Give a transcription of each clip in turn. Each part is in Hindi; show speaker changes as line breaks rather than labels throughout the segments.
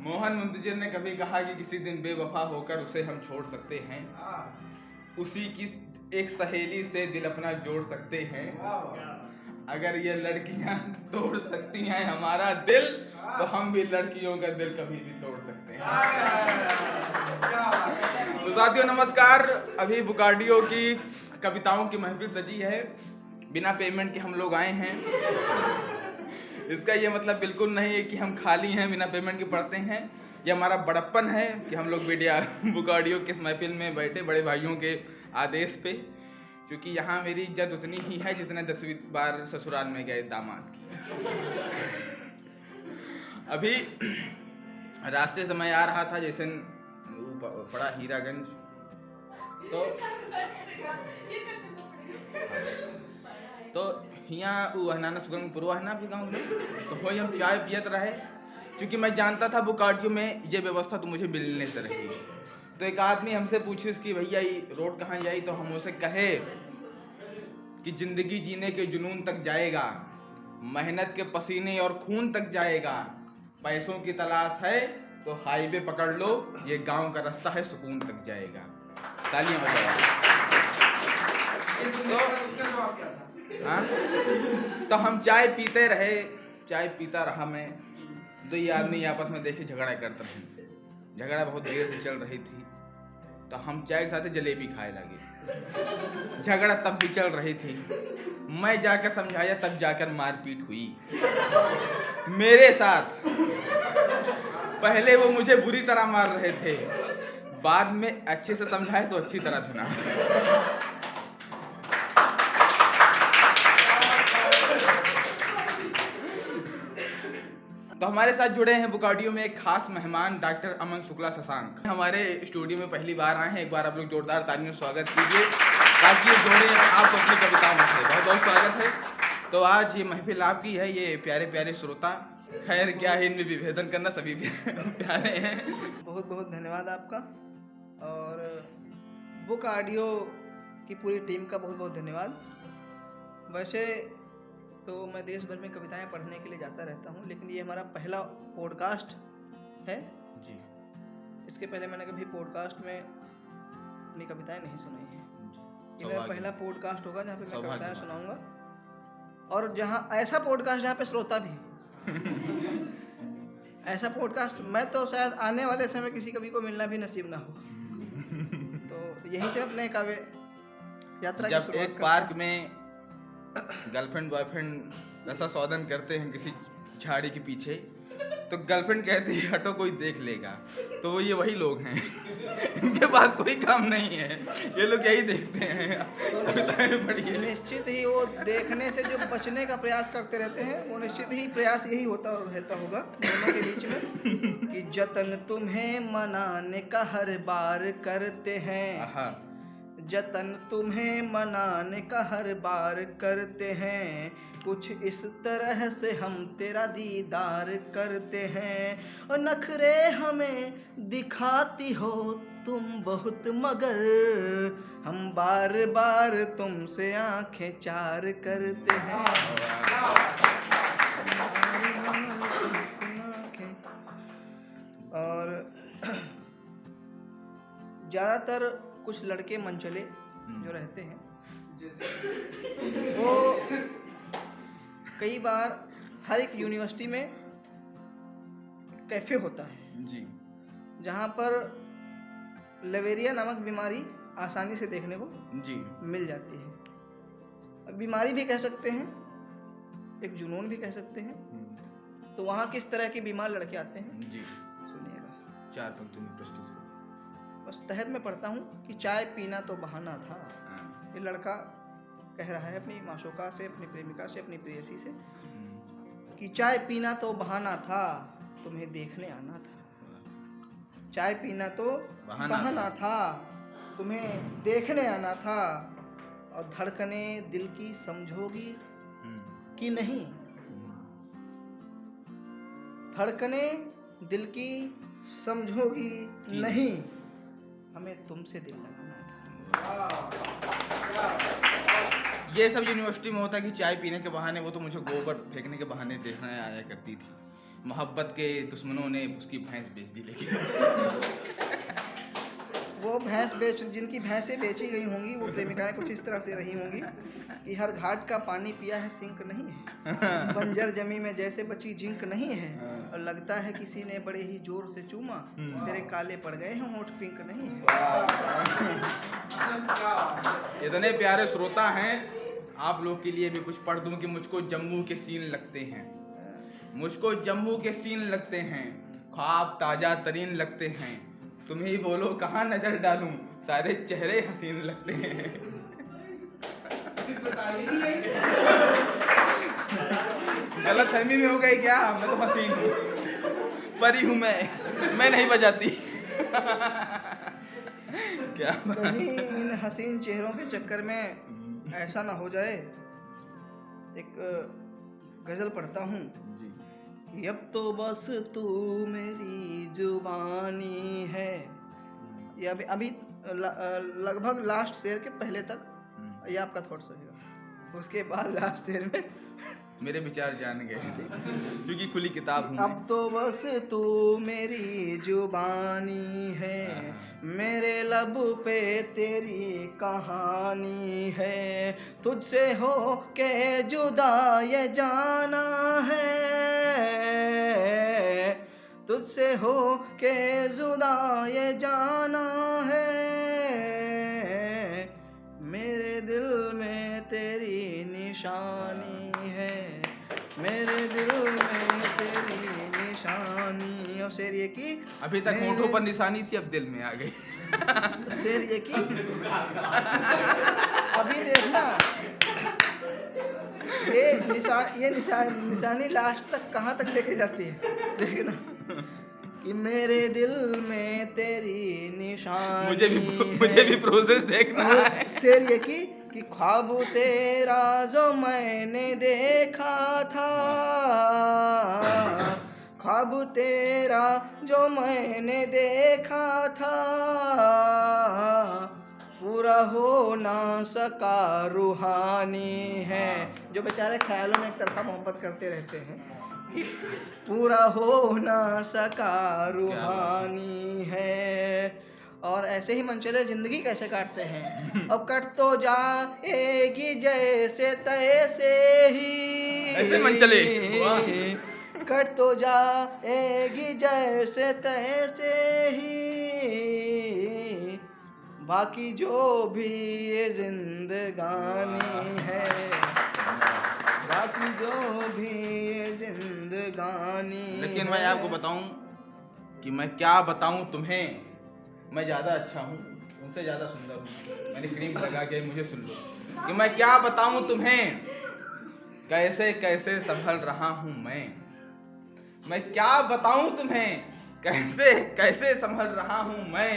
मोहन मुंतजिर ने कभी कहा कि किसी दिन बेवफा होकर उसे हम छोड़ सकते हैं, उसी की एक सहेली से दिल अपना जोड़ सकते हैं। अगर ये लड़कियां तोड़ सकती हैं हमारा दिल, तो हम भी लड़कियों का दिल कभी भी तोड़ सकते हैं। तो साथियों नमस्कार, अभी बुकार्डियो की कविताओं की महफिल सजी है। बिना पेमेंट के हम लोग आए हैं। इसका ये मतलब बिल्कुल नहीं है कि हम खाली हैं, बिना पेमेंट के पढ़ते हैं। ये हमारा बड़प्पन है कि हम लोग बुकार्डियो के इस महफिल में बैठे बड़े भाइयों के आदेश पे, क्योंकि यहाँ मेरी इज्जत उतनी ही है जितने 10वीं बार ससुराल में गए दामाद की। अभी रास्ते से मैं आ रहा था, जैसे पड़ा हीरागंज, तो यहाँ वहनाना सुगम पूर्वा है ना आपके गाँव में, तो वही हम चाय पियत रहे। क्योंकि मैं जानता था बुकार्डियो में ये व्यवस्था तो मुझे मिलने से रही। तो एक आदमी हमसे पूछे कि भैया ये रोड कहाँ जाई, तो हम उसे कहे कि जिंदगी जीने के जुनून तक जाएगा, मेहनत के पसीने और खून तक जाएगा, पैसों की तलाश है तो हाईवे पकड़ लो, ये गांव का रास्ता है सुकून तक जाएगा। तालियां बजाओ। तो हम चाय पीते रहे, चाय पीता रहा मैं। दो ये आदमी आपस में देखे झगड़ा करते रहे। झगड़ा बहुत देर से चल रही थी, तो हम चाय के साथ जलेबी खाए लगे। झगड़ा तब भी चल रही थी, मैं जाकर समझाया, तब जाकर मारपीट हुई मेरे साथ। पहले वो मुझे बुरी तरह मार रहे थे, बाद में अच्छे से समझाए तो अच्छी तरह धुना। तो हमारे साथ जुड़े हैं बुकार्डियो में एक खास मेहमान डॉक्टर अमन शुक्ला शशांक। हमारे स्टूडियो में पहली बार आए हैं। एक बार आप लोग जोरदार तालियों से स्वागत कीजिए, ताकि जोड़े आप अपनी कविताओं से। बहुत बहुत स्वागत है। तो आज ये महफिल आपकी है, ये प्यारे प्यारे श्रोता, खैर क्या है इनमें विभेदन करना, सभी प्यारे हैं।
बहुत बहुत धन्यवाद आपका, और बुकार्डियो की पूरी टीम का बहुत बहुत धन्यवाद। वैसे तो मैं देश भर में कविताएं पढ़ने के लिए जाता रहता हूं, लेकिन ये हमारा पहला पॉडकास्ट है
जी।
इसके पहले मैंने कभी पॉडकास्ट में अपनी कविताएं नहीं सुनाई हैं। ये मेरा पहला पॉडकास्ट होगा जहाँ पे मैं कविताएं सुनाऊंगा, और जहाँ ऐसा पॉडकास्ट जहाँ पे श्रोता भी ऐसा पॉडकास्ट मैं तो शायद आने वाले समय किसी कवि को मिलना भी नसीब ना हो। तो यही से अपने काव्य यात्रा की
जब एक पार्क में गर्लफ्रेंड बॉयफ्रेंड रसा सौदन करते हैं किसी झाड़ी के पीछे, तो गर्लफ्रेंड कहती है हटो कोई देख लेगा, तो वो ये वही लोग हैं। इनके पास कोई काम नहीं है, ये लोग यही देखते हैं।
निश्चित ही वो देखने से जो बचने का प्रयास करते रहते हैं, वो निश्चित ही प्रयास यही होता रहता होगा दोनों के बीच में कि जतन तुम्हें मनाने का हर बार करते हैं, जतन तुम्हें मनाने का हर बार करते हैं, कुछ इस तरह से हम तेरा दीदार करते हैं, और नखरे हमें दिखाती हो तुम बहुत, मगर हम बार बार तुमसे आंखें चार करते हैं। और ज़्यादातर कुछ लड़के मनचले जो रहते हैं, वो कई बार हर एक यूनिवर्सिटी में कैफ़े होता है
जी, जहाँ
पर लवेरिया नामक बीमारी आसानी से देखने को
जी
मिल जाती है। बीमारी भी कह सकते हैं, एक जुनून भी कह सकते हैं। तो वहाँ किस तरह के बीमार लड़के आते हैं
जी,
सुनिएगा।
4 पंक्तियों में प्रस्तुत हो।
बस तहत में पढ़ता हूँ कि चाय पीना तो बहाना था। ये लड़का कह रहा है अपनी माशूका से, अपनी प्रेमिका से, अपनी प्रेयसी से कि चाय पीना तो बहाना था, तुम्हें देखने आना था। चाय पीना तो बहाना था, तुम्हें देखने आना था, और धड़कने दिल की समझोगी कि नहीं, धड़कने दिल की समझोगी नहीं, हमें तुमसे दिल लगाना था।
ये सब यूनिवर्सिटी में होता है कि चाय पीने के बहाने, वो तो मुझे गोबर फेंकने के बहाने देखने आया करती थी। मोहब्बत के दुश्मनों ने उसकी भैंस बेच दी, लेकिन
वो भैंस बेच जिनकी भैंसें बेची गई होंगी वो प्रेमिकाएं कुछ इस तरह से रही होंगी कि हर घाट का पानी पिया है सिंक नहीं है, बंजर जमी में जैसे बची जिंक नहीं है, और लगता है किसी ने बड़े ही जोर से चूमा, तेरे काले पड़ गए हैं होंठ पिंक नहीं है।
इतने प्यारे श्रोता हैं, आप लोग के लिए भी कुछ पढ़ दूं कि मुझको जम्मू के सीन लगते हैं, मुझको जम्मू के सीन लगते हैं, ख्वाब ताजा तरीन लगते हैं, तुम ही बोलो कहाँ नजर डालूं, सारे चेहरे हसीन लगते हैं। गलतफहमी में हो गई क्या? मैं तो हसीन हूँ, परी हूँ मैं नहीं बजाती। क्या
कहीं इन हसीन चेहरों के चक्कर में ऐसा ना हो जाए। एक गजल पढ़ता हूँ कि अब तो बस तू मेरी जुबानी है। ये अभी लगभग लास्ट शेर के पहले तक ये आपका थॉट्स रहेगा, उसके बाद लास्ट शेर में
मेरे विचार जान गए क्योंकि खुली किताब हूँ।
अब तो बस तू मेरी जुबानी है, मेरे लब पे तेरी कहानी है, तुझसे हो के जुदा ये जाना है, तुझसे हो के जुदा ये जाना है, मेरे दिल में तेरी निशानी है, मेरे दिल में तेरी निशानी। और शेर ये की
अभी तक होठों पर निशानी थी, अब दिल में आ गई।
शेर ये की अभी देखना ये निशानी लास्ट तक कहाँ तक लेके जाती है, देखना कि मेरे दिल में तेरी निशानी।
मुझे भी प्रोसेस देखना है।
शेर ये कि ख्वाब तेरा जो मैंने देखा था, ख्वाब तेरा जो मैंने देखा था, पूरा हो ना सका रूहानी है। जो बेचारे ख्यालों में एक तरफा मोहब्बत करते रहते हैं कि पूरा हो ना सका रूहानी है। और ऐसे ही मनचले जिंदगी कैसे काटते हैं। अब कट तो जाएगी जैसे तैसे ही,
ऐसे मनचले
कट तो जाएगी जैसे तैसे ही, बाकी जो भी ये जिंदगानी है, बाकी जो भी ये जिंदगानी।
लेकिन मैं आपको बताऊं कि मैं क्या बताऊं तुम्हें, मैं ज़्यादा अच्छा हूँ, उनसे ज़्यादा सुंदर हूँ, मैंने क्रीम लगा के, मुझे सुन लो कि मैं क्या बताऊं तुम्हें, कैसे कैसे संभल रहा हूँ मैं क्या बताऊं तुम्हें, कैसे कैसे संभल रहा हूँ मैं,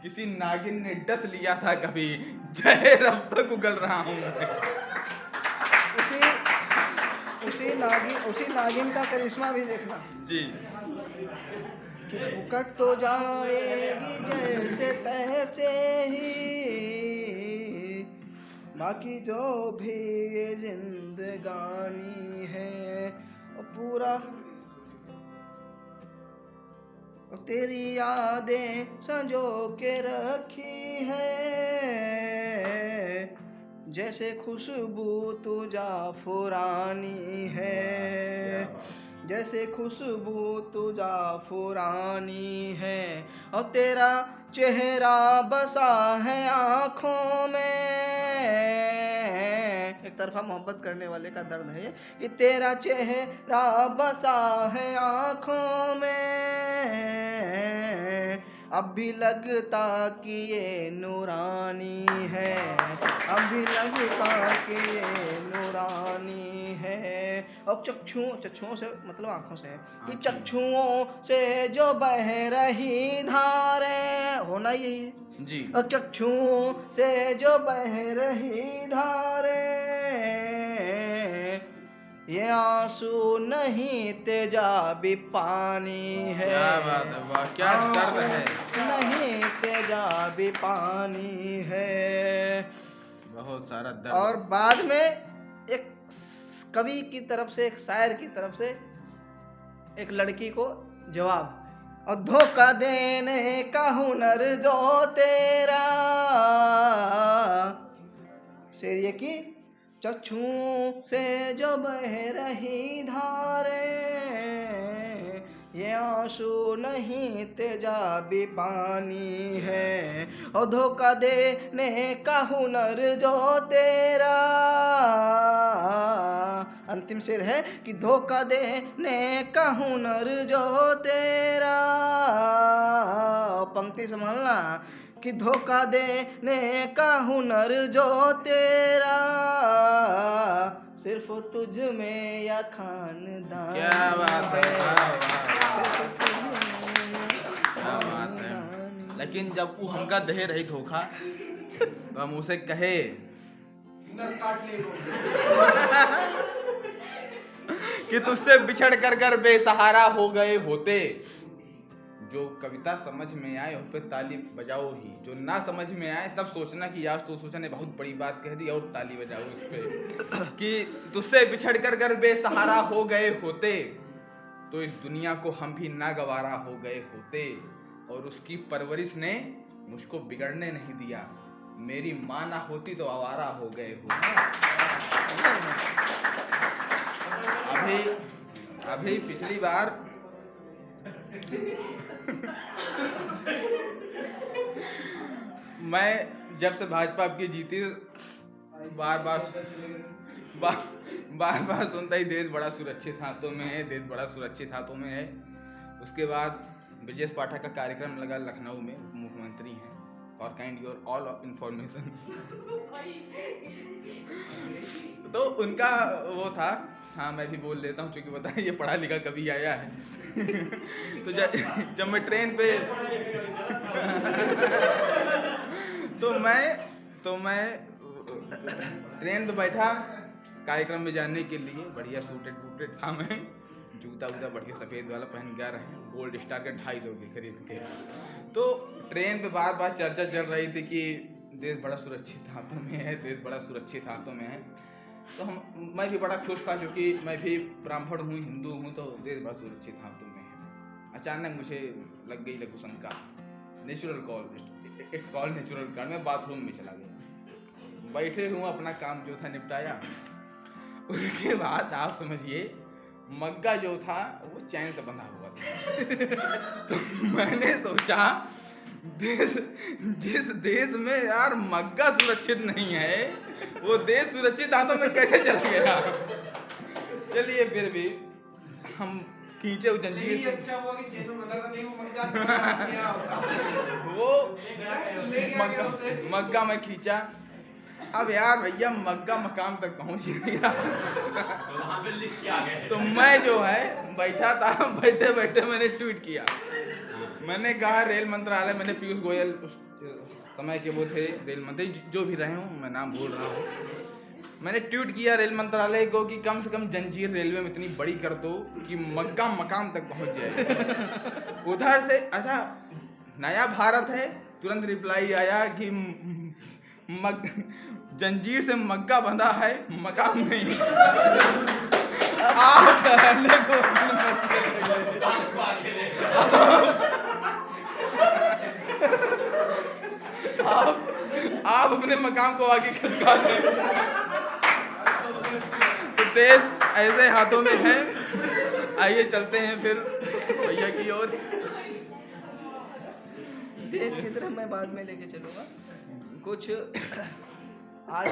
किसी नागिन ने डस लिया था कभी, जहर अब तक उगल रहा हूँ मैं।
उसी नागिन का करिश्मा भी देखना
जी।
कट तो जाएगी जैसे तैसे ही, बाकी जो भी ये जिंदगानी है, पूरा तेरी यादें संजो के रखी है, जैसे खुशबू तू जाफरानी है, जैसे खुशबू तू जाफरानी है, और तेरा चेहरा बसा है आँखों में। एक तरफा मोहब्बत करने वाले का दर्द है कि तेरा चेहरा बसा है आँखों में, अब भी लगता कि ये नूरानी है, अब भी लगता कि ये नूरानी है। और चक्षुओं से मतलब आँखों से है कि चक्षुओं से जो बह रही धारें, होना यही है
जी।
और चक्षुओं से जो बह रही धारें, ये आंसू नहीं तेजाबी पानी है।
क्या बात है, वाह क्या दर्द है।
नहीं तेजाबी पानी है।
बहुत सारा दर्द।
और बाद में एक कवि की तरफ से, एक शायर की तरफ से एक लड़की को जवाब, और धोखा देने का हुनर जो तेरा, शेर ये की चक्षु से जो बह रही धारे, ये आंसू नहीं तेजाबी पानी है। और धोखा देने का हुनर जो तेरा, अंतिम शेर है कि धोखा देने का हुनर जो तेरा, पंक्ति संभालना, कि धोखा देने का हुनर जो तेरा, सिर्फ तुझ में या खानदान।
क्या बात है,
सिर्फ तुझ में
क्या बात है। लेकिन जब वो हमका दे रही धोखा तो हम उसे कहे कि तुझसे बिछड़ कर बेसहारा हो गए होते। जो कविता समझ में आए उस पर ताली बजाओ ही, जो ना समझ में आए तब सोचना कि यार तो सोचा ने बहुत बड़ी बात कह दी और ताली बजाओ उस पे। कि तुझसे बिछड़ कर बेसहारा हो गए होते तो इस दुनिया को हम भी नागवारा हो गए होते, और उसकी परवरिश ने मुझको बिगड़ने नहीं दिया, मेरी माँ ना होती तो आवारा हो गए होते। अभी पिछली बार मैं जब से भाजपा आपकी जीती बार बार सुनता ही देश बड़ा सुरक्षित हाथों में है, देश बड़ा सुरक्षित हाथों में है। उसके बाद ब्रजेश पाठक का कार्यक्रम लगा लखनऊ में, मुख्यमंत्री हैं, और kind your all of information. तो उनका वो था, हाँ मैं भी बोल लेता हूँ क्योंकि बताया ये पढ़ा लिखा कभी आया है। तो जब मैं ट्रेन पे तो मैं ट्रेन पे बैठा कार्यक्रम में जाने के लिए, बढ़िया सूटेड था मैं, जूता बढ़िया सफ़ेद वाला पहन के आ रहे हैं, गोल्ड स्टार के 250 के खरीद के। तो ट्रेन पे बार चर्चा चल रही थी कि देश बड़ा सुरक्षित हाथों में है, देश बड़ा सुरक्षित हाथों में है। तो मैं भी बड़ा खुश था क्योंकि मैं भी ब्राह्मण हूँ, हिंदू हूँ, तो देश बड़ा सुरक्षित हाथों में है। अचानक मुझे लग गई लघु शंका, natural call, it's call natural call. मैं बाथरूम में चला गया, बैठे हूँ, अपना काम जो था निपटाया। उसके बाद आप समझिए मग्गा जो था वो चैन से बंधा हुआ था। तो मैंने सोचा जिस देश में यार मग्गा सुरक्षित नहीं है वो देश सुरक्षित हाथों में कैसे चला गया। चलिए फिर भी हम खींचे उस जंजीर से,
अच्छा हुआ कि चेन में बंधा था, नहीं वो मग्गा
वो मग्गा में खींचा। अब यार भैया मग्गा मकाम तक पहुंच गया। तो मैं जो है बैठा था, बैठे बैठे मैंने ट्वीट किया, मैंने कहा रेल मंत्रालय, मैंने पीयूष गोयल उस समय के वो थे रेल मंत्री, जो भी रहे हूँ मैं नाम भूल रहा हूँ, मैंने ट्वीट किया रेल मंत्रालय को कि कम से कम जंजीर रेलवे में इतनी बड़ी कर दो कि मग्गा मकाम तक पहुंच जाए। उधर से अच्छा नया भारत है, तुरंत रिप्लाई आया कि जंजीर से मग्गा बंधा है, मकाम नहीं। आप अपने मकाम को आगे खिसका दें। तो देश ऐसे हाथों में है। आइए चलते हैं फिर भैया की ओर।
देश की तरफ मैं बाद में लेके चलूँगा कुछ। आज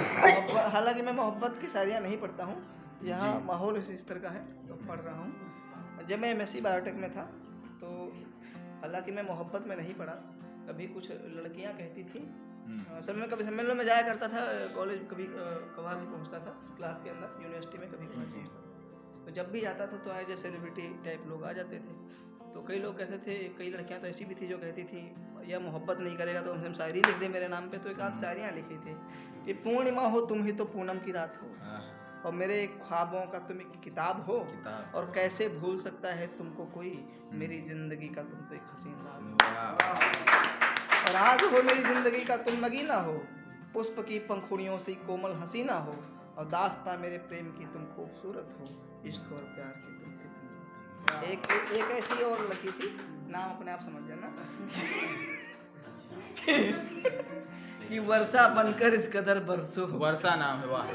हालांकि मैं मोहब्बत की शायरियाँ नहीं पढ़ता हूँ, यहाँ माहौल इस तरह का है तो पढ़ रहा हूँ। जब मैं MSc बायोटेक में था तो हालांकि मैं मोहब्बत में नहीं पढ़ा, कभी कुछ लड़कियाँ कहती थी, असल में कभी सम्मेलन में जाया करता था, कॉलेज कभी कभार भी पहुँचता था क्लास के अंदर, यूनिवर्सिटी में कभी कभार पहुँचता था। तो जब भी जाता था तो आए जो सेलिब्रिटी टाइप लोग आ जाते थे, तो कई लोग कहते थे, कई लड़कियां तो ऐसी भी थी जो कहती थी यह मोहब्बत नहीं करेगा तो हमसे शायरी लिख दे मेरे नाम पे। तो एक आध शायरियाँ लिखी थी कि पूर्णिमा हो तुम ही तो पूनम की रात हो, और मेरे ख्वाबों का तुम एक किताब हो, और कैसे भूल सकता है तुमको कोई, मेरी जिंदगी का तुम तो एक हसीन रात, और आज हो मेरी जिंदगी का तुम नगीना हो, पुष्प की पंखुड़ियों से कोमल हसीना हो, और दास्तां मेरे प्रेम की तुम खूबसूरत हो, इश्क और प्यार की तुम एक ऐसी और लड़की थी, नाम अपने आप समझ जाना, कि वर्षा बनकर इस कदर बरसो।
वर्षा नाम है, वाह।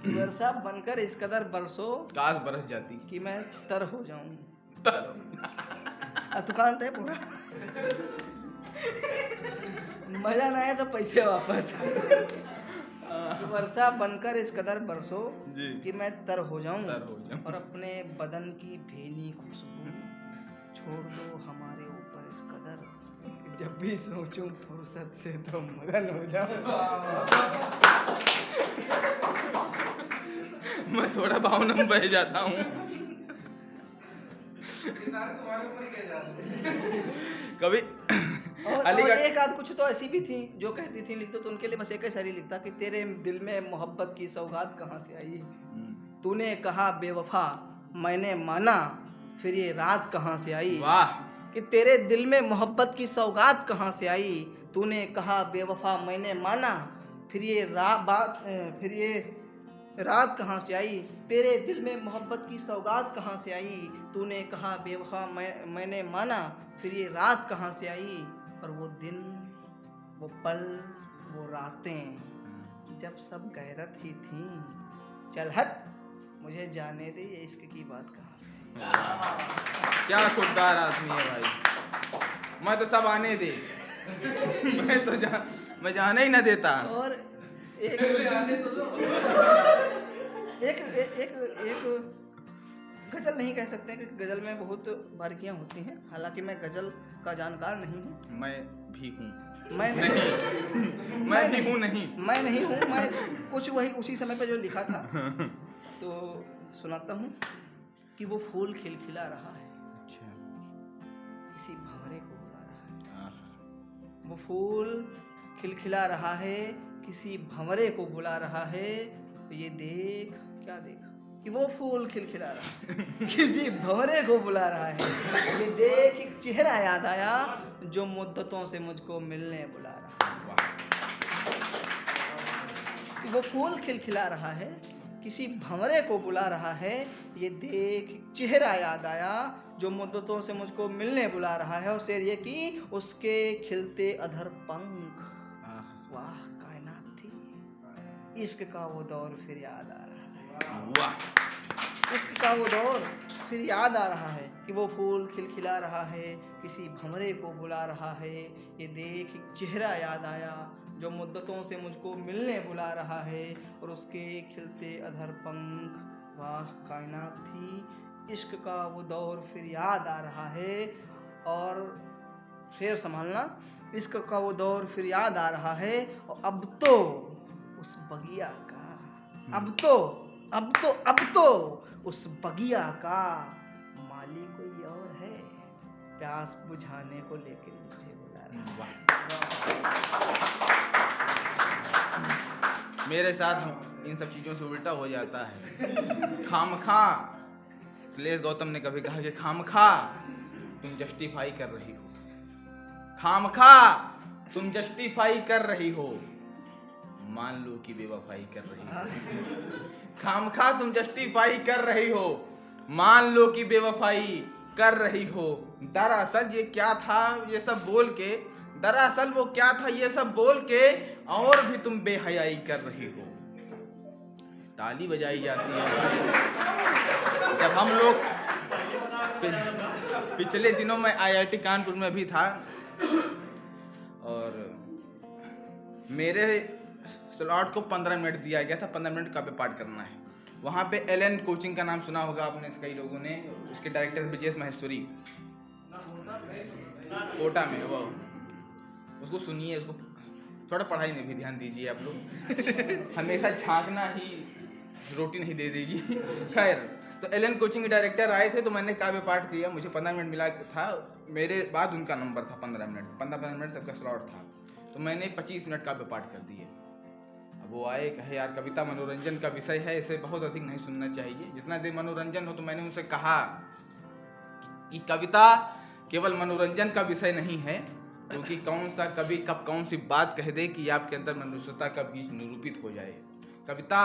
वर्षा बनकर इस कदर बरसो
काश बरस जाती।
कि मैं तर हो जाऊं।
तर।
दुकान है पूरा। मजा ना आए तो पैसे वापस। वर्षा बनकर इस कदर बरसो
जी।
कि मैं तर हो जाऊं और
जाऊं।
अपने बदन की भीनी खुशबू छोड़ दो हमारे ऊपर इस कदर कि जब भी सोचूं फुर्सत से तो मगन हो जाऊं।
मैं थोड़ा भावना में बह जाता हूँ।
ये सारे तुम्हारे ऊपर ही कह जाते।
कभी
और एक आध कुछ तो ऐसी भी थी जो कहती थी लिख दो, तो उनके लिए बस एक ही शायरी लिखता कि तेरे दिल में मोहब्बत की सौगात कहाँ से आई, तूने कहा बेवफा मैंने माना फिर ये रात कहाँ से आई।
वाह।
कि तेरे दिल में मोहब्बत की सौगात कहाँ से आई, तूने कहा बेवफा मैंने माना फिर ये रात कहाँ से आई। तेरे दिल में मोहब्बत की सौगात कहाँ से आई, तूने कहा बेवफा मैंने माना फिर ये रात कहाँ से आई। और वो दिन वो पल वो रातें जब सब गैरत ही थी, चल हट मुझे जाने दे ये इश्क की बात कहाँ से।
क्या खुददार आदमी है भाई। मैं तो सब आने दे। मैं जाने ही ना देता।
और एक
आने तो दो।
एक एक एक गजल नहीं कह सकते क्योंकि गजल में बहुत बारीकियां होती हैं, हालांकि मैं गजल का जानकार नहीं हूँ।
मैं भी हूँ।
मैं नहीं हूँ। मैं कुछ वही उसी समय पे जो लिखा था तो सुनाता हूँ कि वो फूल खिलखिला रहा है,
अच्छा।
किसी भंवरे को बुला रहा है। वो फूल खिलखिला रहा है, किसी भंवरे को बुला रहा है। तो ये देख, क्या देख कि वो फूल खिलखिला रहा है, किसी भंवरे को बुला रहा है। ये देख एक चेहरा याद आया जो मुद्दतों से मुझको मिलने बुला रहा है। कि वो फूल खिलखिला रहा है, किसी भंवरे को बुला रहा है। ये देख एक चेहरा याद आया जो मुद्दतों से मुझको मिलने बुला रहा है। और शेर ये कि उसके खिलते अधर पंख, वाह कायनात थी, इश्क का वो दौर फिर याद आ रहा है।
वाह।
इश्क का वो दौर फिर याद आ रहा है कि वो फूल खिलखिला रहा है, किसी भंवरे को बुला रहा है। ये देख एक चेहरा याद आया जो मुद्दतों से मुझको मिलने बुला रहा है। और उसके खिलते अधर पंख, वाह कायनात थी, इश्क का वो दौर फिर याद आ रहा है। और शेर संभालना, इश्क का वो दौर फिर याद आ रहा है। और अब तो उस बगिया का, अब तो उस बगिया का माली कोई और है, प्यास बुझाने को लेके मुझे बुला रहा है।
मेरे साथ इन सब चीज़ों से उल्टा हो जाता है। खामखा श्लेष गौतम ने कभी कहा कि खामखा तुम जस्टिफाई कर रही हो, खामखा तुम जस्टिफाई कर रही हो, मान लो कि बेवफाई कर रही हो। खामखा तुम जस्टिफाई कर रही हो, मान लो कि बेवफाई कर रही हो। दरअसल ये क्या था ये सब बोल के, दरअसल वो क्या था ये सब बोल के, और भी तुम बेहयाई कर रही हो। ताली बजाई जाती है। जब हम लोग पिछले दिनों में IIT कानपुर में भी था और मेरे स्लॉट को 15 मिनट दिया गया था, 15 मिनट काव्य पाठ करना है। वहाँ पे LN कोचिंग का नाम सुना होगा आपने कई लोगों ने, उसके डायरेक्टर ब्रजेश महेश्वरी, कोटा में वो, उसको सुनिए, उसको थोड़ा पढ़ाई में भी ध्यान दीजिए आप लोग। हमेशा झांकना ही रोटी नहीं दे देगी। खैर, तो LN कोचिंग के डायरेक्टर आए थे तो मैंने काव्य पाठ किया, मुझे 15 मिनट मिला था, मेरे बाद उनका नंबर था 15 मिनट, 15 मिनट सबका स्लॉट था, तो मैंने 25 मिनट काव्य पाठ कर दिए। अब वो आए, कहे यार कविता मनोरंजन का विषय है, इसे बहुत अधिक नहीं सुनना चाहिए, जितना देर मनोरंजन हो। तो मैंने उनसे कहा कि कविता केवल मनोरंजन का विषय नहीं है, क्योंकि कौन सा कवि कब कौन सी बात कह दे कि आपके अंदर मनुष्यता का बीज निरूपित हो जाए। कविता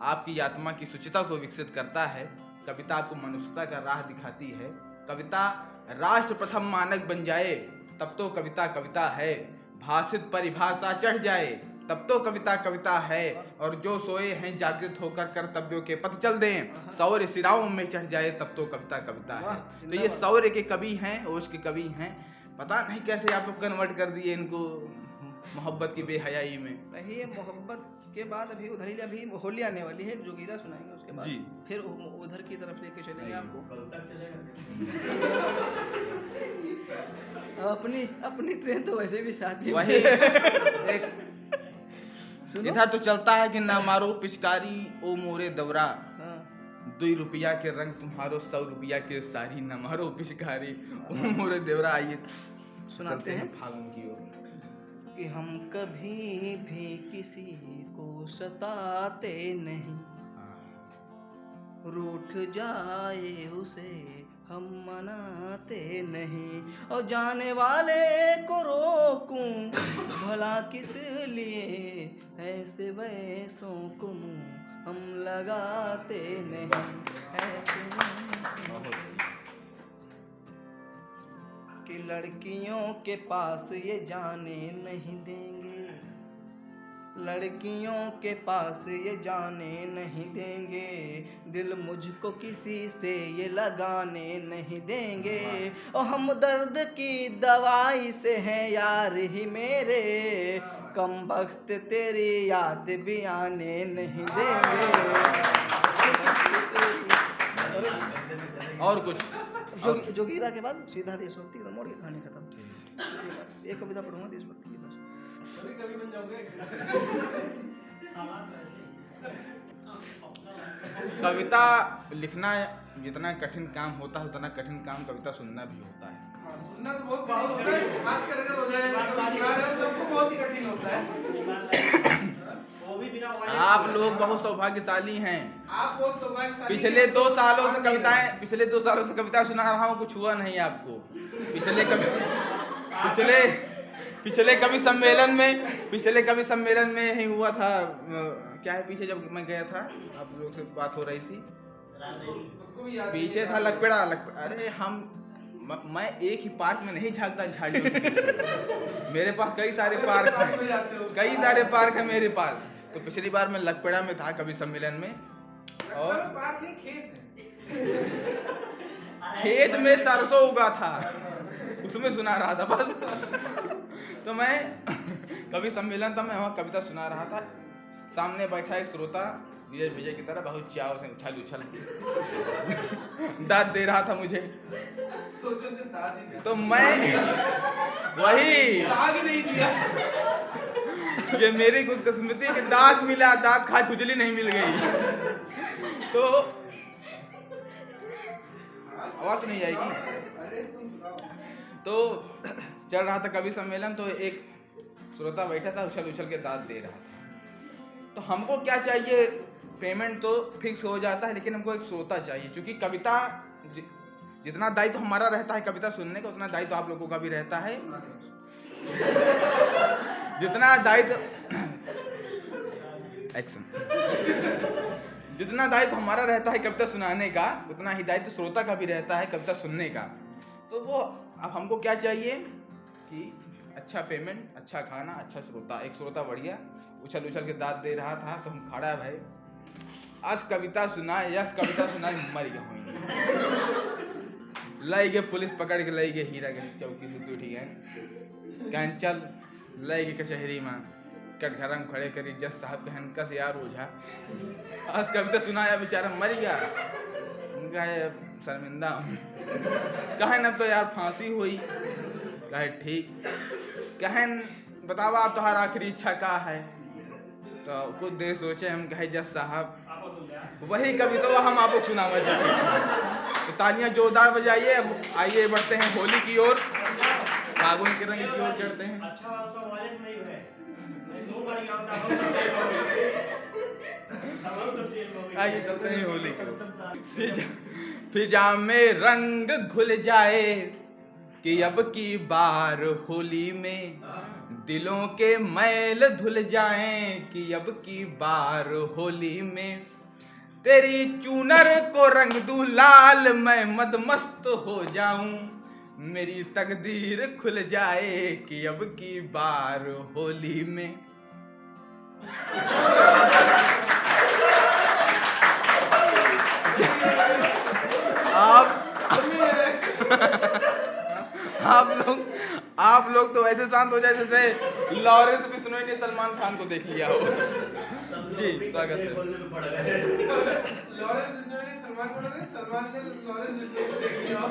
आपकी आत्मा की शुचिता को विकसित करता है, कविता आपको मनुष्यता का राह दिखाती है, कविता राष्ट्र प्रथम मानक बन जाए तब तो कविता कविता है, भाषित परिभाषा चढ़ जाए तब तो कविता कविता है, और जो सोए हैं जागृत होकर कर्तव्यों के पथ चल दें, शौर्य सिराओं में चढ़ जाए तब तो कविता कविता है। तो ये शौर्य के कवि हैं, ओश के कवि हैं। पता नहीं कैसे आप लोग कन्वर्ट कर दिए इनको मोहब्बत की बेहयाई में।
नहीं, ये मोहब्बत के बाद अभी उधर ही अभी होली आने वाली है, जोगीरा सुनाएंगे उसके बाद
जी।
फिर उधर की तरफ लेके चलेंगे आपको।
कल तक चलेगा।
अपनी अपनी ट्रेन तो वैसे भी साथ ही
वही एक
सुनो।
इधर तो चलता है कि ना मारो पिचकारी ओ मोरे दौरा,
हाँ,
2 रुपया के रंग तुम्हारो 100 रुपया के सारी, न मारो पिचकारी ओ मोरे देवरा। आइए
सुनाते
चलते
हैं
फागुन की ओर।
कि हम कभी भी किसी को सताते नहीं, रूठ जाए उसे हम मनाते नहीं, और जाने वाले को रोकूं भला किस लिए, ऐसे वैसों को मुंह हम लगाते नहीं, ऐसे कि लड़कियों के पास ये जाने नहीं देंगे, लड़कियों के पास ये जाने नहीं देंगे, दिल मुझको किसी से ये लगाने नहीं देंगे, और हम दर्द की दवाई से हैं यार ही मेरे, कम वक्त तेरी याद भी आने नहीं देंगे।
और कुछ
जोगीरा के बाद सीधा देशभक्ति का मोड़, कहानी खत्म। एक कविता पढ़ूंगा देशभक्ति की बस।
कभी बन जाओगे।
कविता लिखना जितना कठिन काम होता है उतना कठिन काम कविता सुनना भी होता है।
सुनना तो बहुत कठिन होता है, खास कर अगर हो जाए कभी सुना रहे हो तो आपको बहुत ही कठिन होता है। वो भी बिना
आप लोग बहुत सौभाग्यशाली हैं।
आप बहुत सौभाग्यशाली
पिछले
हैं।
2 सालों से कविता सुना रहा हूँ, कुछ हुआ नहीं आपको। पिछले कवि सम्मेलन में ही हुआ था। क्या है पीछे जब मैं गया था आप लोग से बात हो रही थी,
उसको भी याद
पीछे था लकपेड़ा। अरे मैं एक ही पार्क में नहीं झांकता झाड़ियों के पीछे। मेरे पास कई सारे पार्क हैं मेरे पास। तो पिछली बार मैं लकपेड़ा में था कवि सम्मेलन में, और
बात नहीं,
खेत में सरसों उगा था, उसमें सुना रहा था बस। तो मैं कवि सम्मेलन था, मैं वहाँ कविता सुना रहा था। सामने बैठा एक श्रोता विजय विजय की तरह बहुत चाव से उछल दाद दे रहा था मुझे।
सोचो सिर्फ दाद ही
तो मैं वही
दाग नहीं दिया।
ये मेरी खुशकिस्मती कि दाग मिला, दाग खा खुजली नहीं मिल गई। तो आवाज तो नहीं आएगी।
अरे तुम सुनाओ।
तो चल रहा था कवि सम्मेलन, तो एक श्रोता बैठा था उछल उछल के दाद दे रहा था। तो हमको क्या चाहिए, पेमेंट तो फिक्स हो जाता है, लेकिन हमको एक श्रोता चाहिए। क्योंकि कविता जितना दायित्व हमारा रहता है कविता सुनने का, उतना दायित्व आप लोगों का भी रहता है। जितना दायित्व हमारा रहता है कविता सुनाने का, उतना ही दायित्व श्रोता का भी रहता है कविता सुनने का। तो वो अब हमको क्या चाहिए कि अच्छा पेमेंट, अच्छा खाना, अच्छा श्रोता। एक श्रोता बढ़िया उछल उछल के दाद दे रहा था, तो हम खड़ा है भाई, आज कविता सुनाए, यस कविता सुनाए, मर गया लाई गए पुलिस पकड़ के लाई गए हीरा गंज चौकी से उठी गए कैंचल लाई गए कचहरी में कटघरा में खड़े करी जज साहब के हनका से यार ओझा आज कविता सुनाया, बेचारा मर गया। उनका शर्मिंदा हूँ, कहे न तो यार फांसी हुई, कहे ठीक, कहे बतावा आप तुम्हारा आखिरी इच्छा का है। तो कुछ देर सोचे, हम कहे जज साहब वही कविता हम आपको सुनावा चाहते हैं। तो तालियां जोरदार बजाइए। अब आइए बढ़ते हैं होली की ओर, फागुन के रंग की ओर चढ़ते हैं। आइए चलते हैं होली की। फिजा में रंग घुल जाए कि अब की बार होली में दिलों के मैल धुल जाएं कि अब की बार होली में तेरी चूनर को रंग दूं लाल, मैं मदमस्त हो जाऊं, मेरी तकदीर खुल जाए कि अब की बार होली में। आप लोग तो ऐसे शांत हो जाए जैसे लॉरेंस बिश्नोई ने सलमान खान को देख लिया हो। जी स्वागत है।
लॉरेंस बिश्नोई ने सलमान को नहीं, सलमान ने लॉरेंस बिश्नोई को देख लिया हो।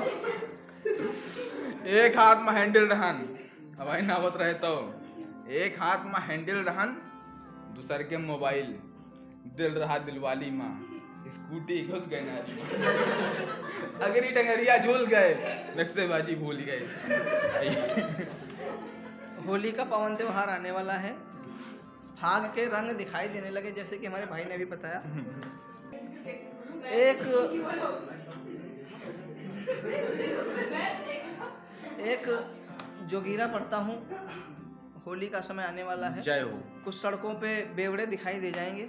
एक हाथ में हैंडल रहन हवाई नावत रहे तो एक हाथ में हैंडल रहन, दूसर के मोबाइल दिल रहा दिलवाली माँ, स्कूटी घुस गए ना अगर ही टंगरिया झूल गए, नक्शेबाजी भूल गए।
होली का पावन त्योहार आने वाला है। फाग के रंग दिखाई देने लगे, जैसे कि हमारे भाई ने अभी बताया। एक जोगीरा पढ़ता हूँ। होली का समय आने वाला है।
जय हो।
कुछ सड़कों पे बेवड़े दिखाई दे जाएंगे,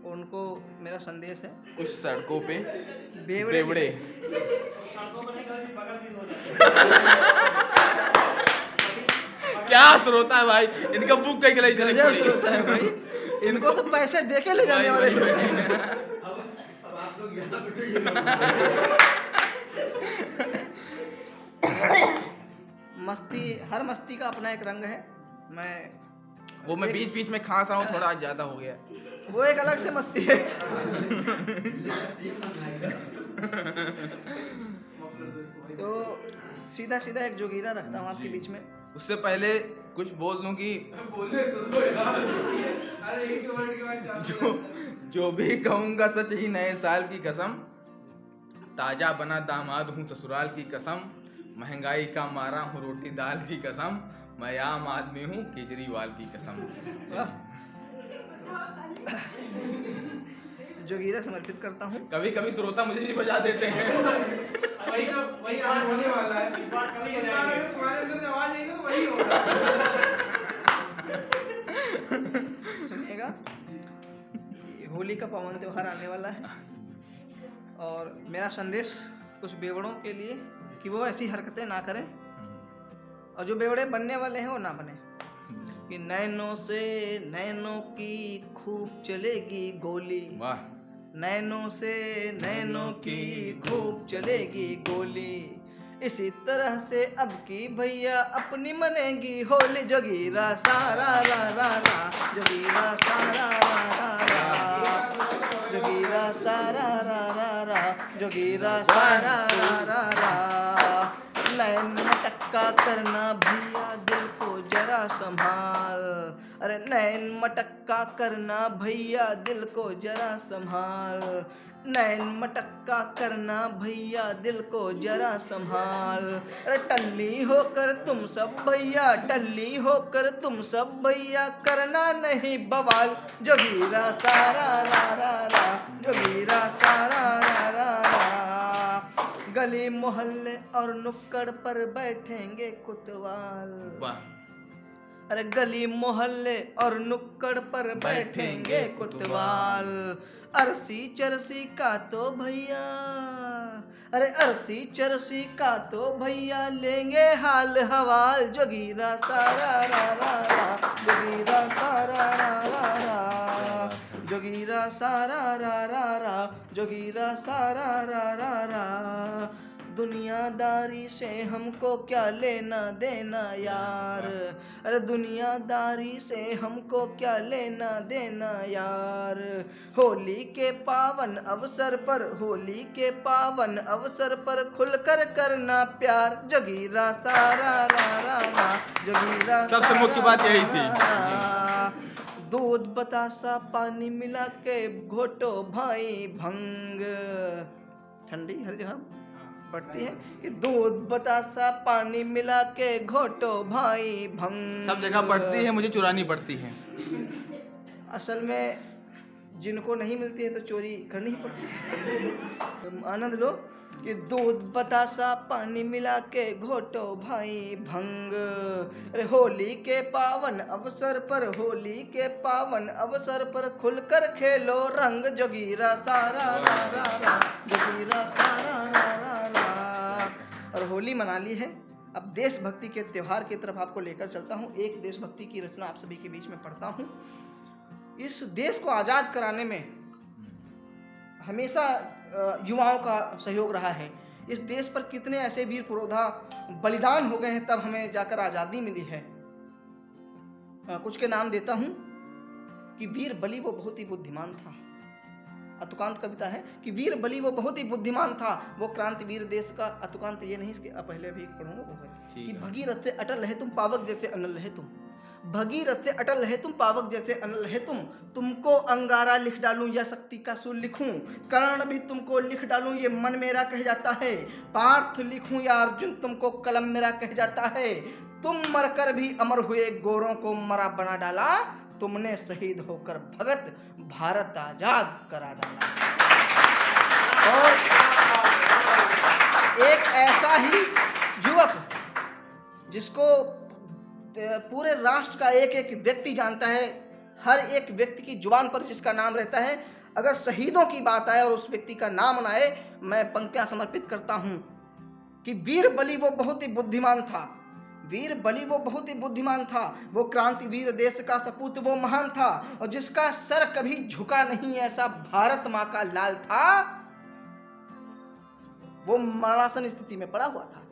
उनको मेरा संदेश है।
कुछ सड़कों पे
बेवड़े
क्या श्रोता है भाई, इनका बुक कहीं गलाई चले
गजब श्रोता है भाई, इनको तो पैसे दे के ले जाने वाले श्रोता हैं।
अब आप लोग यहाँ बैठो।
मस्ती, हर मस्ती का अपना एक रंग है।
मैं बीच बीच में खांस रहा हूँ, थोड़ा ज्यादा हो गया।
वो एक अलग से मस्ती है। तो सीधा सीधा एक जोगीरा रखता हूँ आपके बीच में।
उससे पहले कुछ बोल दूं कि
बोलने तो यार, अरे एक वर्ड के बाद
जो भी कहूँगा सच ही, नए साल की कसम, ताजा बना दामाद हूँ ससुराल की कसम, महंगाई का मारा हूँ रोटी दाल की कसम, मैं आम आदमी हूँ केजरीवाल की कसम।
जोगीरा समर्पित करता हूँ।
कभी कभी श्रोता मुझे भी बजा देते हैं।
वही आज होने वाला है। इस बार अगर तुम्हारे अंदर से आवाज आई ना, वही होगा।
सुनिएगा, होली का पावन त्योहार आने वाला है और मेरा संदेश कुछ बेवड़ों के लिए कि वो ऐसी हरकतें ना करें, और जो बेवड़े बनने वाले हैं वो ना बने। कि नैनों से नैनों की खूब चलेगी गोली,
वाह।
नैनों से नैनों की खूब चलेगी गोली, इसी तरह से अब की भैया अपनी मनेगी होली। जोगीरा सारा रा रा रा, जोगीरा सारा रा रा रा, जोगीरा सारा रा रा रा, जोगीरा सारा रा रा रा। नैन मटक्का करना भैया दिल को जरा संभाल, अरे नैन मटक्का करना भैया दिल को जरा संभाल, नैन मटक्का करना भैया दिल को जरा संभाल। अरे टल्ली होकर तुम सब भैया, टल्ली होकर तुम सब भैया करना नहीं बवाल। जोगीरा सारा रा रा रा, जोगीरा सारा रा रा रा। गली मोहल्ले और नुक्कड़ पर बैठेंगे कोतवाल,
वाह।
अरे गली मोहल्ले और नुक्कड़ पर बैठेंगे कोतवाल। अरसी चरसी का तो भैया, अरे अरसी चरसी का तो भैया लेंगे हाल हवाल। जोगीरा सारा रा रा रा, जोगीरा सारा रा रा रा, जोगीरा सारा रा रा रा, जोगीरा सारा रा रा रा। दुनियादारी से हमको क्या लेना देना यार, अरे दुनियादारी से हमको क्या लेना देना यार। होली के पावन अवसर पर, होली के पावन अवसर पर खुलकर करना प्यार। जोगीरा सारा रा रा रा, जोगीरा
सबसे मुख्य बात यही थी।
दूध बतासा पानी मिला के घोटो भाई भंग, ठंडी हर जगह पड़ती है कि दूध बतासा पानी मिला के घोटो भाई भंग।
सब जगह पड़ती है, मुझे चुरानी पड़ती है।
असल में जिनको नहीं मिलती है तो चोरी करनी ही पड़ती है। तुम आनंद लो कि दूध बतासा पानी मिला के घोटो भाई भंग। अरे होली के पावन अवसर पर, होली के पावन अवसर पर खुलकर खेलो रंग, जोगीरा सारा रा रा रा, जोगीरा सारा रा रा रा। और होली मना ली है, अब देशभक्ति के त्योहार की तरफ आपको लेकर चलता हूँ। एक देशभक्ति की रचना आप सभी के बीच में पढ़ता हूँ। इस देश को आज़ाद कराने में हमेशा युवाओं का सहयोग रहा है। इस देश पर कितने ऐसे वीर पुरोधा बलिदान हो गए हैं, तब हमें जाकर आज़ादी मिली है। कुछ के नाम देता हूँ कि वीर बलि वो बहुत ही बुद्धिमान था। अतुकांत कविता है कि वीर बलि वो बहुत ही बुद्धिमान था, वो क्रांतिवीर देश का। अतुकांत ये नहीं, इसके पहले भी पढ़ूंगा, वो है कि भगीरथ से अटल रहे तुम, पावक जैसे अनल रहे तुम। भगीरथ से अटल रहे तुम, पावक जैसे अनल रहे तुम। तुमको अंगारा लिख डालूं या शक्ति का सूल लिखूं, कर्ण भी तुमको लिख डालूं ये मन मेरा कह जाता है। पार्थ लिखूं या अर्जुन तुमको कलम मेरा कह जाता है। तुम मरकर भी अमर हुए, गोरों को मरा बना डाला। तुमने शहीद होकर भगत भारत आजाद करा डाला। और एक ऐसा ही युवक जिसको पूरे राष्ट्र का एक एक व्यक्ति जानता है, हर एक व्यक्ति की जुबान पर जिसका नाम रहता है, अगर शहीदों की बात आए और उस व्यक्ति का नाम न आए, मैं पंक्तियां समर्पित करता हूं कि वीर बलि वो बहुत ही बुद्धिमान था। वीर बलि वो बहुत ही बुद्धिमान था, वो क्रांतिवीर देश का सपूत वो महान था, और जिसका सर कभी झुका नहीं ऐसा भारत माँ का लाल था। वो मरणासन स्थिति में पड़ा हुआ था।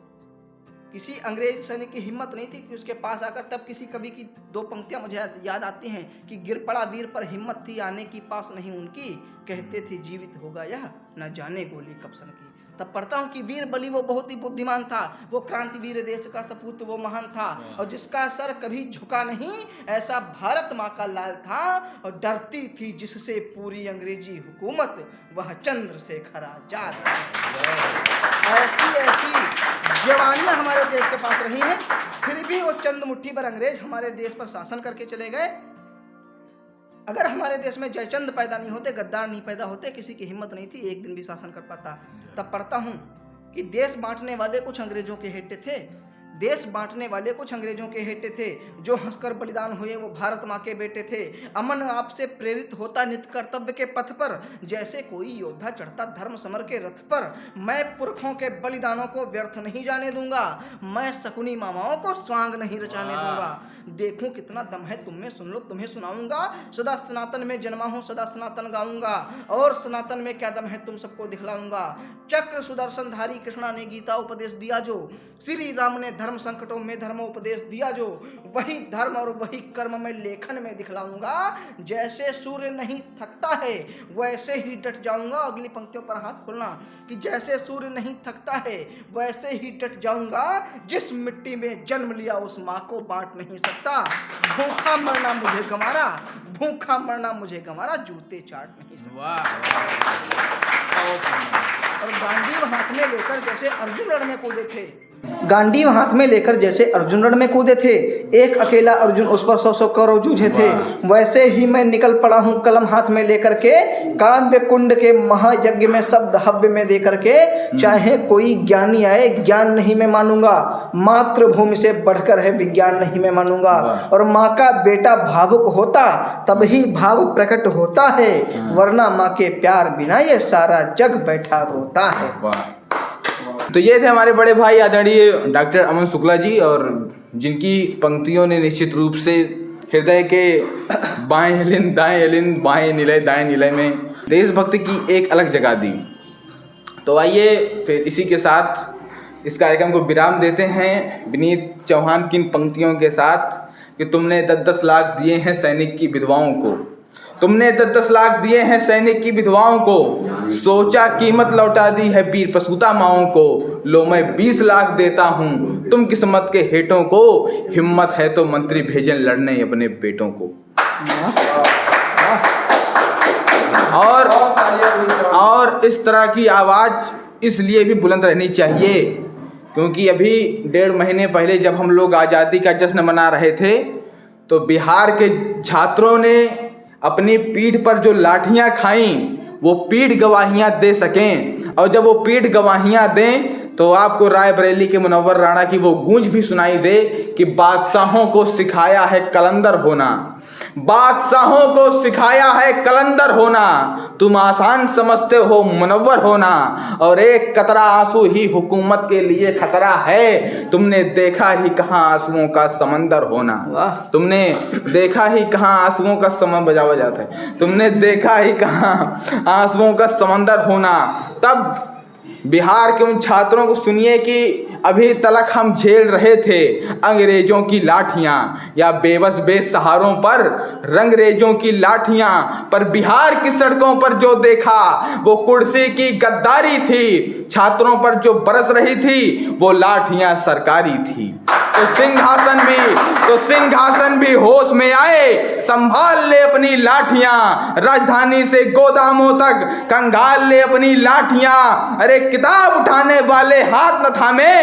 किसी अंग्रेज सैनिक की हिम्मत नहीं थी कि उसके पास आकर, तब किसी कवि की दो पंक्तियां मुझे याद आती हैं कि गिर पड़ा वीर पर हिम्मत थी आने की पास नहीं उनकी, कहते थे जीवित होगा यह न जाने गोली कब सन की। तब पढ़ता हूँ कि वीर बलि वो बहुत ही बुद्धिमान था, वो क्रांतिवीर देश का सपूत वो महान था, और जिसका सर कभी झुका नहीं ऐसा भारत माँ का लाल था। और डरती थी जिससे पूरी अंग्रेजी हुकूमत, वह चंद्रशेखर आजाद। ऐसी ऐसी जवानियां हमारे देश के पास रही हैं, फिर भी वो चंद मुट्ठी भर अंग्रेज हमारे देश पर शासन करके चले गए। अगर हमारे देश में जयचंद पैदा नहीं होते, गद्दार नहीं पैदा होते, किसी की हिम्मत नहीं थी एक दिन भी शासन कर पाता। तब पढ़ता हूं कि देश बांटने वाले कुछ अंग्रेजों के हेटे थे, देश बांटने वाले कुछ अंग्रेजों के हेटे थे, जो हंसकर बलिदान हुए वो भारत माँ के बेटे थे। अमन आपसे प्रेरित होता नित्य कर्तव्य के पथ पर, जैसे कोई योद्धा चढ़ता धर्म समर के रथ पर। मैं पुरखों के बलिदानों को व्यर्थ नहीं जाने दूंगा, मैं शकुनी मामाओं को स्वांग नहीं रचाने दूंगा। देखूं कितना दम है तुम में, सुन लो तुम्हें सुनाऊंगा। सदा सनातन में जन्मा हूं, सदा सनातन गाऊंगा, और सनातन में क्या दम है तुम सबको दिखलाऊंगा। चक्र सुदर्शन धारी कृष्णा ने गीता उपदेश दिया जो, श्री राम ने धर्म संकटों में धर्मोपदेश दिया जो, वही धर्म और वही कर्म में लेखन में दिखलाऊंगा। जैसे सूर्य नहीं थकता है वैसे ही डट जाऊंगा। अगली पंक्तियों पर हाथ खोलना कि जैसे सूर्य नहीं थकता है वैसे ही डट जाऊंगा। जिस मिट्टी में जन्म लिया उस माँ को बांट नहीं सकता। भूखा मरना मुझे गंवारा, भूखा मरना मुझे गंवारा, जूते चाट नहीं सकता। और गांडीव हाथ में लेकर जैसे अर्जुन रण में कूदे थे, गांडीव हाथ में लेकर जैसे अर्जुन रण में कूदे थे, एक अकेला अर्जुन उस पर 100 कौरव जूझे थे। वैसे ही मैं निकल पड़ा हूँ कलम हाथ में लेकर के, काव्य कुंड के महायज्ञ में शब्द हव्य में दे करके। चाहे कोई ज्ञानी आए ज्ञान नहीं मैं मानूंगा, मातृभूमि से बढ़कर है विज्ञान नहीं मैं मानूंगा। और माँ का बेटा भावुक होता तभी भाव प्रकट होता है, वरना माँ के प्यार बिना ये सारा जग बैठा रोता है।
तो ये थे हमारे बड़े भाई आदरणीय डॉक्टर अमन शुक्ला जी, और जिनकी पंक्तियों ने निश्चित रूप से हृदय के बाएं हिलिन दाएं हिलिन बाएं निलय दाएं निलय में देशभक्ति की एक अलग जगह दी। तो आइए फिर इसी के साथ इस कार्यक्रम को विराम देते हैं विनीत चौहान की इन पंक्तियों के साथ कि तुमने 10-10 लाख दिए हैं सैनिक की विधवाओं को, तुमने 10-10 लाख दिए हैं सैनिक की विधवाओं को, सोचा कीमत लौटा दी है वीर प्रसूता माओं को। लो मैं 20 लाख देता हूँ तुम किस्मत के हेटों को, हिम्मत है तो मंत्री भेजें लड़ने अपने बेटों को। और इस तरह की आवाज़ इसलिए भी बुलंद रहनी चाहिए क्योंकि अभी 1.5 महीने पहले जब हम लोग आज़ादी का जश्न मना रहे थे तो बिहार के छात्रों ने अपनी पीठ पर जो लाठियां खाईं वो पीठ गवाहियां दे सकें, और जब वो पीठ गवाहियां दें तो आपको रायबरेली के मुनव्वर राणा की वो गूंज भी सुनाई दे कि बादशाहों को सिखाया है कलंदर होना, बादशाहों को सिखाया है कलंदर होना, तुम आसान समझते हो मुनव्वर होना, और एक कतरा आंसू ही हुकूमत के लिए खतरा है, तुमने देखा ही कहाँ आंसुओं का समंदर होना।
वाह।
तुमने देखा ही कहाँ आंसुओं का बजा जाता है, तुमने देखा ही कहाँ आंसुओं का समंदर होना। तब बिहार के उन छात्रों को सुनिए कि अभी तलक हम झेल रहे थे अंग्रेजों की लाठियां, या बेबस बेसहारों पर रंगरेजों की लाठियां, पर बिहार की सड़कों पर जो देखा वो कुर्सी की गद्दारी थी, छात्रों पर जो बरस रही थी वो लाठियां सरकारी थी। तो सिंहासन भी होश में आए, संभाल ले अपनी लाठियां, राजधानी से गोदामों तक कंगाल ले अपनी लाठियां, अरे किताब उठाने वाले हाथ न थामे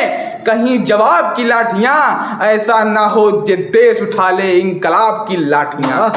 कहीं जवाब की लाठियां, ऐसा ना हो जे देश उठा ले इंकलाब की लाठियां।